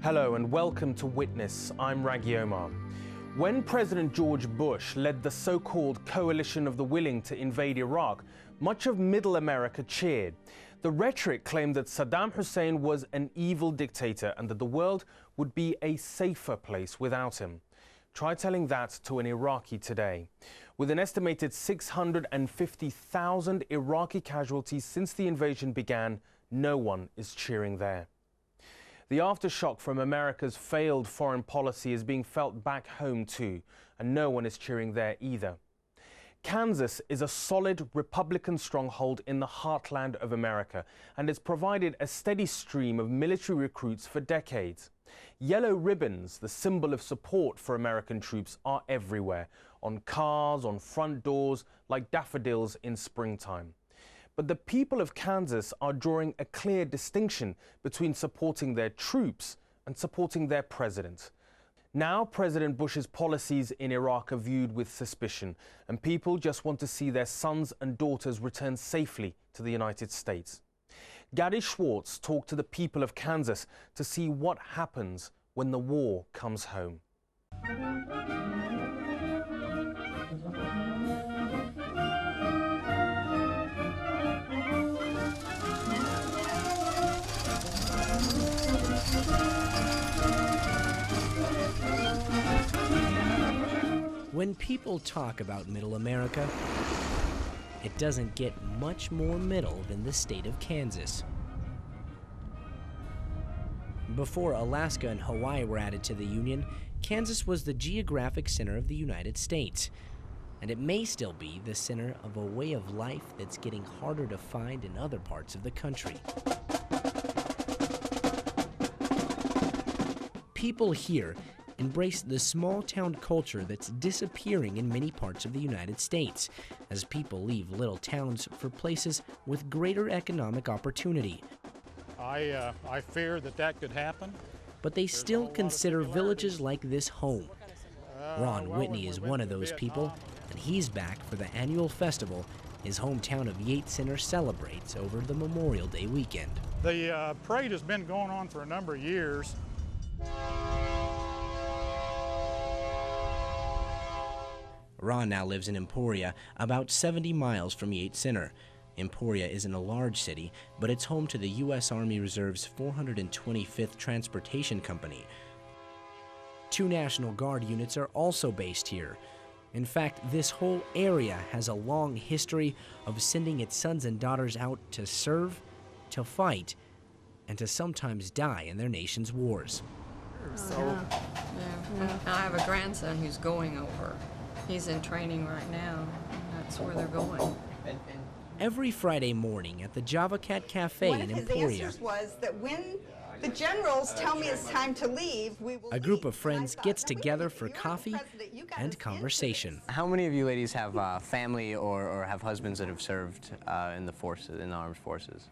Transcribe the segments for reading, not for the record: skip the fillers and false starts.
Hello and welcome to Witness. I'm Raghi Omar. When President George Bush led the so-called coalition of the willing to invade Iraq, much of Middle America cheered. The rhetoric claimed that Saddam Hussein was an evil dictator and that the world would be a safer place without him. Try telling that to an Iraqi today. With an estimated 650,000 Iraqi casualties since the invasion began, no one is cheering there. The aftershock from America's failed foreign policy is being felt back home too, and no one is cheering there either. Kansas is a solid Republican stronghold in the heartland of America and has provided a steady stream of military recruits for decades. Yellow ribbons, the symbol of support for American troops, are everywhere, on cars, on front doors, like daffodils in springtime. But the people of Kansas are drawing a clear distinction between supporting their troops and supporting their president. Now President Bush's policies in Iraq are viewed with suspicion, and people just want to see their sons and daughters return safely to the United States. Gary Schwartz talked to the people of Kansas to see what happens when the war comes home. When people talk about Middle America, it doesn't get much more middle than the state of Kansas. Before Alaska and Hawaii were added to the Union, Kansas was the geographic center of the United States. And it may still be the center of a way of life that's getting harder to find in other parts of the country. People here embrace the small-town culture that's disappearing in many parts of the United States, as people leave little towns for places with greater economic opportunity. I fear that could happen. But they still consider villages like this home. Ron Whitney is one of those people, and he's back for the annual festival his hometown of Yates Center celebrates over the Memorial Day weekend. The parade has been going on for a number of years. Ron now lives in Emporia, about 70 miles from Yates Center. Emporia isn't a large city, but it's home to the U.S. Army Reserve's 425th Transportation Company. 2 National Guard units are also based here. In fact, this whole area has a long history of sending its sons and daughters out to serve, to fight, and to sometimes die in their nation's wars. I have a grandson who's going over. He's in training right now. That's where they're going. Every Friday morning at the Java Cat Cafe in Emporia, one of his answers was that when the generals tell me it's time to leave, we will a group of friends gets together for coffee and conversation. How many of you ladies have family or have husbands that have served in the forces, in the armed forces?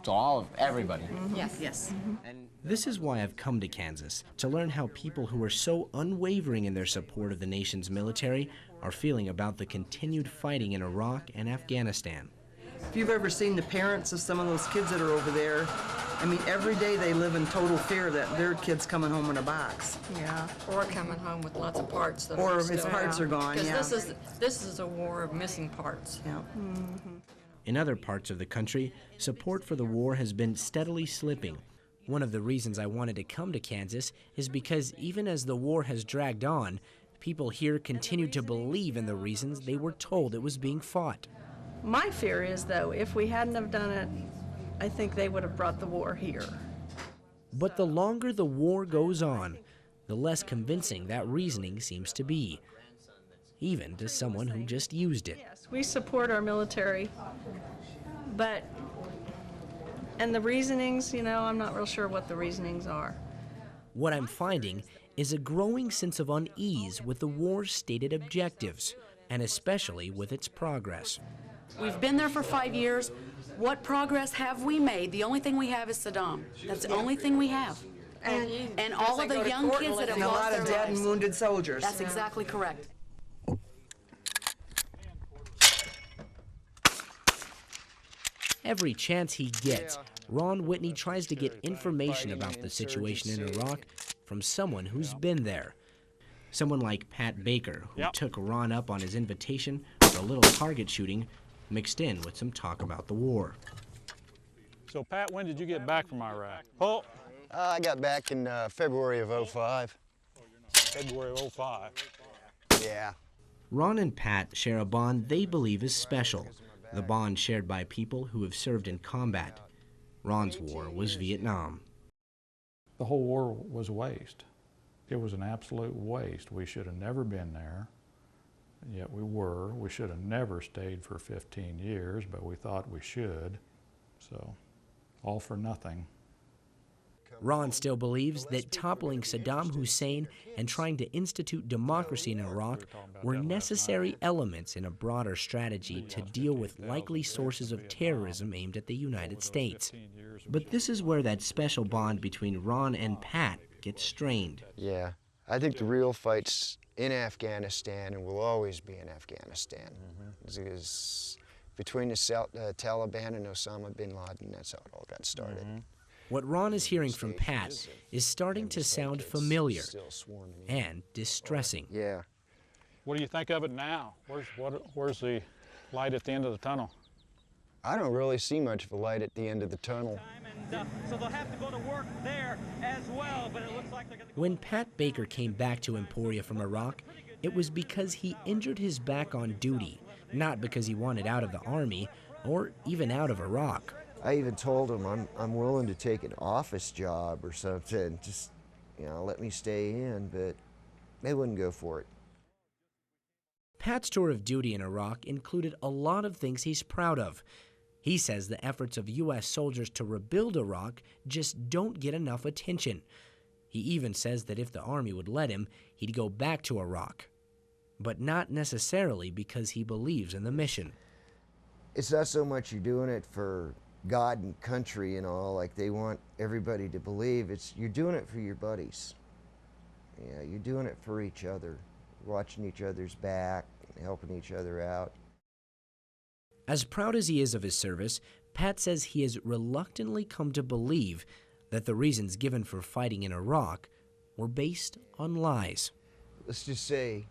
So everybody. Mm-hmm. Yes. Mm-hmm. And this is why I've come to Kansas, to learn how people who are so unwavering in their support of the nation's military are feeling about the continued fighting in Iraq and Afghanistan. If you've ever seen the parents of some of those kids that are over there, I mean, every day they live in total fear that their kid's coming home in a box. Yeah, or coming home with lots of parts that Or are his still parts are gone, yeah. Because this is a war of missing parts. Yeah. Mm-hmm. In other parts of the country, support for the war has been steadily slipping. One of the reasons I wanted to come to Kansas is because even as the war has dragged on, people here continue to believe in the reasons they were told it was being fought. My fear is, though, if we hadn't have done it, I think they would have brought the war here. But the longer the war goes on, the less convincing that reasoning seems to be, even to someone who just used it. Yes, we support our military, and the reasonings, I'm not real sure what the reasonings are. What I'm finding is a growing sense of unease with the war's stated objectives, and especially with its progress. We've been there for 5 years. What progress have we made? The only thing we have is Saddam. That's the only thing we have. And all of the young kids that have And a lost lot their of dead lives. and wounded soldiers. That's exactly correct. Every chance he gets, Ron Whitney tries to get information about the situation in Iraq from someone who's been there. Someone like Pat Baker, who took Ron up on his invitation for a little target shooting, mixed in with some talk about the war. So, Pat, when did you get back from Iraq? Oh. I got back in February of '05. February of '05. Yeah. Ron and Pat share a bond they believe is special, the bond shared by people who have served in combat. Ron's war was Vietnam. The whole war was a waste. It was an absolute waste. We should have never been there, and yet we were. We should have never stayed for 15 years, but we thought we should. So, all for nothing. Ron still believes that toppling Saddam Hussein and trying to institute democracy in Iraq were necessary elements in a broader strategy to deal with likely sources of terrorism aimed at the United States. But this is where that special bond between Ron and Pat gets strained. Yeah, I think the real fight's in Afghanistan and will always be in Afghanistan. Because between the Taliban and Osama bin Laden, that's how it all got started. What Ron is hearing from Pat is starting to sound familiar and distressing. Yeah. What do you think of it now? Where's the light at the end of the tunnel? I don't really see much of a light at the end of the tunnel. So they'll have to go to work there as well, but it looks like they're going to... When Pat Baker came back to Emporia from Iraq, it was because he injured his back on duty, not because he wanted out of the Army or even out of Iraq. I even told him I'm willing to take an office job or something, just, let me stay in, but they wouldn't go for it. Pat's tour of duty in Iraq included a lot of things he's proud of. He says the efforts of U.S. soldiers to rebuild Iraq just don't get enough attention. He even says that if the Army would let him, he'd go back to Iraq. But not necessarily because he believes in the mission. It's not so much you're doing it for God and country and all, like they want everybody to believe. You're doing it for your buddies. Yeah, you're doing it for each other, watching each other's back, helping each other out. As proud as he is of his service, Pat says he has reluctantly come to believe that the reasons given for fighting in Iraq were based on lies. Let's just say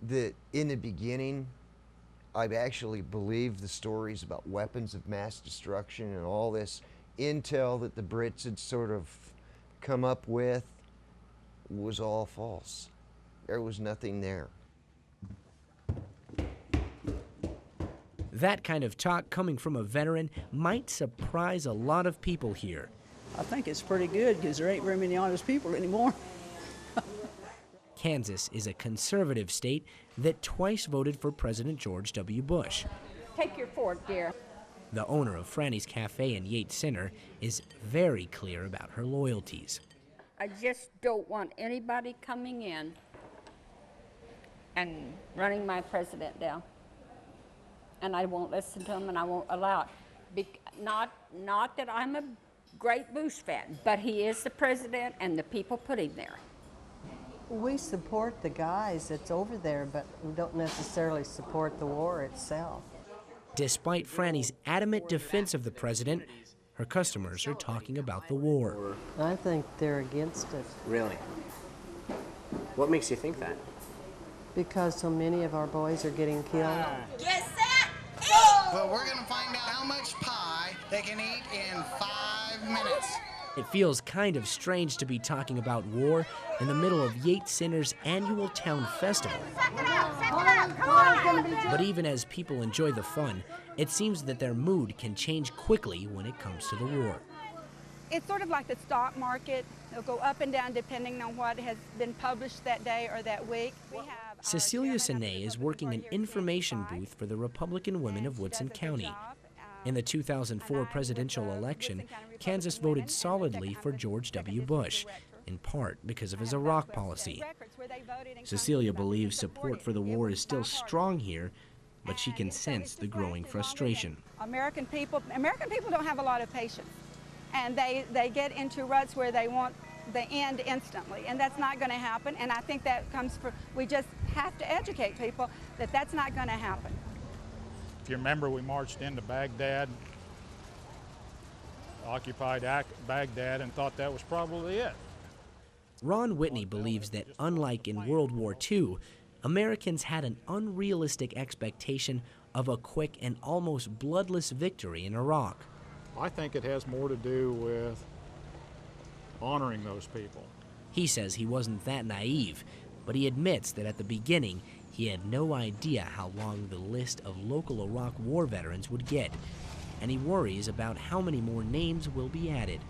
that in the beginning, I've actually believed the stories about weapons of mass destruction and all this intel that the Brits had sort of come up with was all false. There was nothing there. That kind of talk coming from a veteran might surprise a lot of people here. I think it's pretty good because there ain't very many honest people anymore. Kansas is a conservative state that twice voted for President George W. Bush. Take your fork, dear. The owner of Franny's Cafe in Yates Center is very clear about her loyalties. I just don't want anybody coming in and running my president down. And I won't listen to him and I won't allow it. Not that I'm a great Bush fan, but he is the president and the people put him there. We support the guys that's over there, but we don't necessarily support the war itself. Despite Franny's adamant defense of the president, her customers are talking about the war. I think they're against it. Really? What makes you think that? Because so many of our boys are getting killed. Get set, eat! Well, we're going to find out how much pie they can eat in 5 minutes. It feels kind of strange to be talking about war in the middle of Yates Center's annual town festival. But even as people enjoy the fun, it seems that their mood can change quickly when it comes to the war. It's sort of like the stock market. It'll go up and down depending on what has been published that day or that week. Cecilia Sine is working an information booth for the Republican women of Woodson County. In the 2004 presidential election, Kansas voted solidly for George W. Bush, in part because of his Iraq policy. Cecilia believes support for the war is still strong here, but she can sense the growing frustration. American people don't have a lot of patience, and they get into ruts where they want the end instantly, and that's not going to happen. And I think that comes from, we just have to educate people that that's not going to happen. If you remember, we marched into Baghdad occupied Baghdad and thought that was probably it. Ron Whitney believes that, unlike in World War II, Americans had an unrealistic expectation of a quick and almost bloodless victory in Iraq. I think it has more to do with honoring those people. He says he wasn't that naive, but he admits that at the beginning he had no idea how long the list of local Iraq war veterans would get, and he worries about how many more names will be added.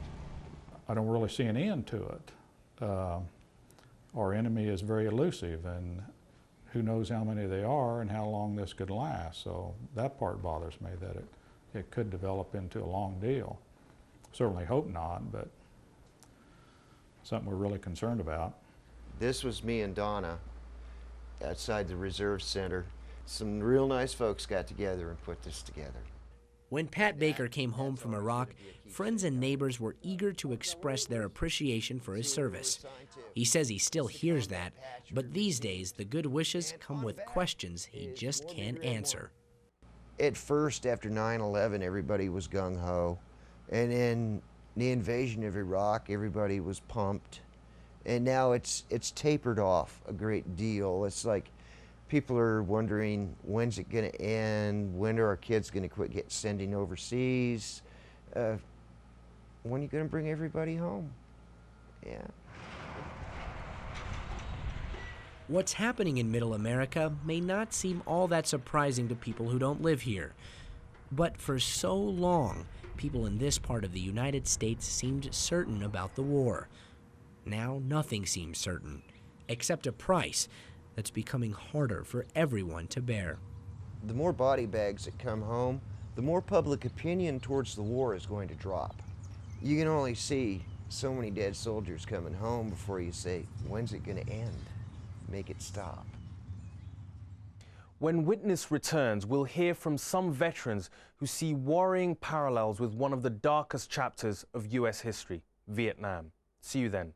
I don't really see an end to it. Our enemy is very elusive, and who knows how many they are and how long this could last. So that part bothers me, that it could develop into a long deal. Certainly hope not, but something we're really concerned about. This was me and Donna outside the Reserve Center. Some real nice folks got together and put this together. When Pat Baker came home from Iraq, friends and neighbors were eager to express their appreciation for his service. He says he still hears that, but these days the good wishes come with questions he just can't answer. At first, after 9/11, everybody was gung-ho, and then the invasion of Iraq, everybody was pumped, and now it's tapered off a great deal. It's like people are wondering, when's it going to end? When are our kids going to quit sending overseas? When are you going to bring everybody home? Yeah. What's happening in Middle America may not seem all that surprising to people who don't live here. But for so long, people in this part of the United States seemed certain about the war. Now nothing seems certain, except a price that's becoming harder for everyone to bear. The more body bags that come home, the more public opinion towards the war is going to drop. You can only see so many dead soldiers coming home before you say, when's it going to end? Make it stop. When Witness returns, we'll hear from some veterans who see worrying parallels with one of the darkest chapters of U.S. history, Vietnam. See you then.